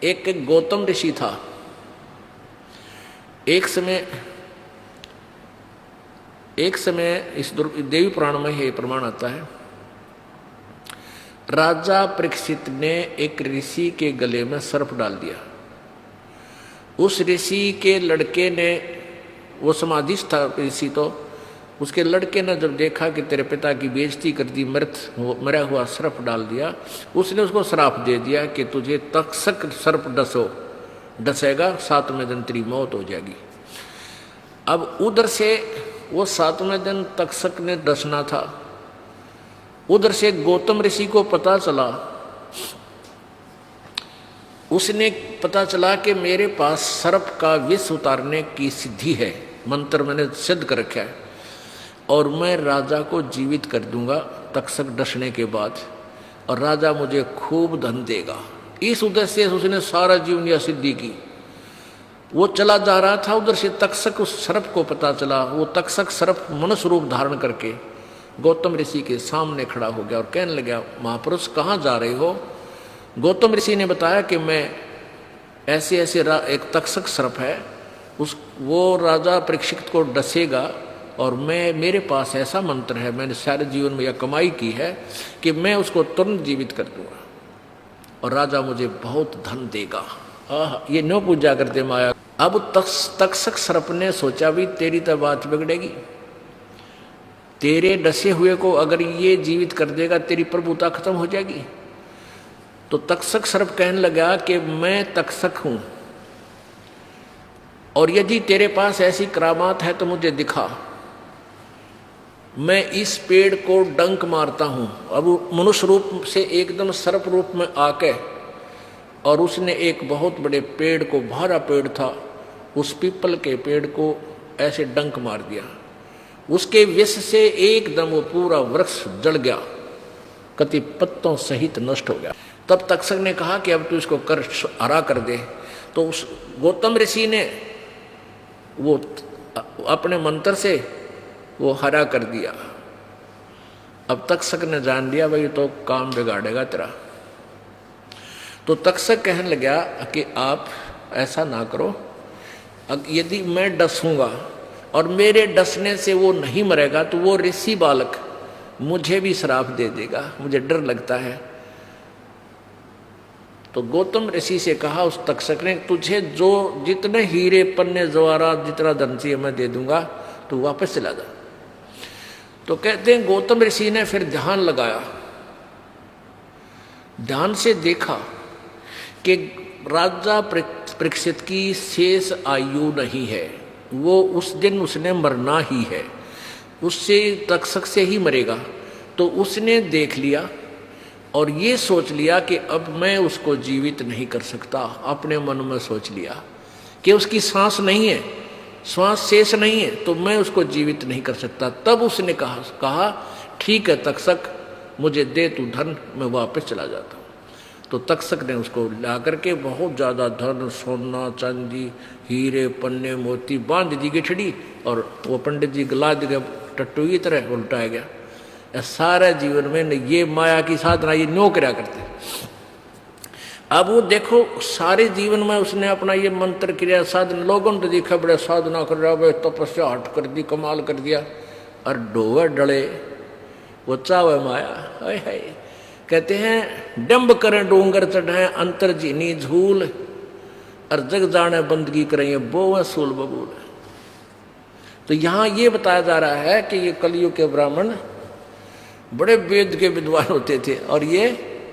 एक गौतम ऋषि था। एक समय इस देवी पुराण में ये प्रमाण आता है, राजा परीक्षित ने एक ऋषि के गले में सर्प डाल दिया। उस ऋषि के लड़के ने, वो समाधिस्थ था ऋषि, तो उसके लड़के ने जब देखा कि तेरे पिता की बेइज्जती कर दी, मरा हुआ सर्प डाल दिया, उसने उसको श्राप दे दिया कि तुझे तक्षक सर्प डसेगा, 7वें दिन तेरी मौत हो जाएगी। अब उधर से वो 7वें दिन तक्षक ने डसना था, उधर से गौतम ऋषि को पता चला, उसने पता चला कि मेरे पास सर्प का विष उतारने की सिद्धि है, मंत्र मैंने सिद्ध कर रखा है और मैं राजा को जीवित कर दूंगा तक्षक डसने के बाद, और राजा मुझे खूब धन देगा। इस उद्देश्य से उसने सारा जीवन यह सिद्धि की। वो चला जा रहा था, उधर से तक्षक उस सर्प को पता चला। वो तक्षक सर्प मनुष्य रूप धारण करके गौतम ऋषि के सामने खड़ा हो गया और कहने लगा, महापुरुष कहाँ जा रहे हो? गौतम ऋषि ने बताया कि मैं ऐसे एक तक्षक सर्प है, वो राजा परीक्षित को डसेगा और मेरे पास ऐसा मंत्र है, मैंने सारे जीवन में यह कमाई की है कि मैं उसको तुरंत जीवित कर दूंगा और राजा मुझे बहुत धन देगा। ये नो पूजा करते माया। अब तक्षक सर्प ने सोचा भी तेरी तो बात बिगड़ेगी, तेरे डसे हुए को अगर ये जीवित कर देगा तेरी प्रभुता खत्म हो जाएगी। तो तक्षक सर्प कहने लगा कि मैं तक्षक हूं और यदि तेरे पास ऐसी करामात है तो मुझे दिखा, मैं इस पेड़ को डंक मारता हूं। अब मनुष्य रूप से एकदम सर्प रूप में आके, और उसने एक बहुत बड़े पेड़ को, भारा पेड़ था, उस पीपल के पेड़ को ऐसे डंक मार दिया। उसके विष से एकदम वो पूरा वृक्ष जल गया, कति पत्तों सहित नष्ट हो गया। तब तक्षक ने कहा कि अब तू इसको कर हरा कर दे। तो उस गौतम ऋषि ने वो अपने मंत्र से वो हरा कर दिया। अब तक्षक ने जान लिया भाई तो काम बिगाड़ेगा तेरा। तो तक्षक कहने लगा कि आप ऐसा ना करो, यदि मैं डसूंगा और मेरे डसने से वो नहीं मरेगा तो वो ऋषि बालक मुझे भी श्राप दे देगा, मुझे डर लगता है। तो गौतम ऋषि से कहा उस तक्षक ने, तुझे जो जितने हीरे पन्ने जवाहरात जितना धन चाहिए मैं दे दूंगा, तो वापस चला जा। तो कहते हैं गौतम ऋषि ने फिर ध्यान लगाया, ध्यान से देखा कि राजा परीक्षित की शेष आयु नहीं है, वो उस दिन उसने मरना ही है, उससे तक्षक से ही मरेगा। तो उसने देख लिया और ये सोच लिया कि अब मैं उसको जीवित नहीं कर सकता। अपने मन में सोच लिया कि उसकी सांस नहीं है, श्वास शेष नहीं है, तो मैं उसको जीवित नहीं कर सकता। तब उसने कहा ठीक है तक्षक, मुझे दे तू धन, मैं वापस चला जाता हूँ। तो तक्षक ने उसको ला करके बहुत ज़्यादा धन, सोना चांदी, हीरे पन्ने मोती बांध दी गिठड़ी, और वो पंडित जी गला दिए टट्टू की तरह उल्टाया गया। सारा जीवन में ये माया की साधना ये न्यो करा करते। अब वो देखो सारे जीवन में उसने अपना ये मंत्र क्रिया साधन, लोगों ने देखा बड़े साधना कर रहा है, तपस्या हट कर दी, कमाल कर दिया, और डोवे डले वो चावे माया। हाय हाय, कहते हैं डंब करें डोंगर चढ़ाए अंतर जीनी झूल, और जग जाने बंदगी करें बोवे सूल बबूल। तो यहाँ ये बताया जा रहा है कि ये कलयुग के ब्राह्मण बड़े वेद के विद्वान होते थे और ये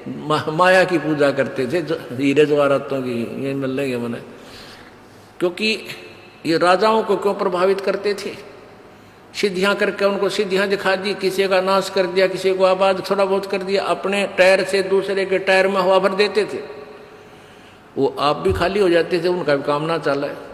माया की पूजा करते थे, हीरे जवाहरातों की ये मिल लेंगे मैंने। क्योंकि ये राजाओं को क्यों प्रभावित करते थे? सिद्धियां करके उनको सिद्धियां दिखा दी, किसी का नाश कर दिया, किसी को आबाद थोड़ा बहुत कर दिया, अपने टायर से दूसरे के टायर में हवा भर देते थे, वो आप भी खाली हो जाते थे, उनका भी काम ना चला है।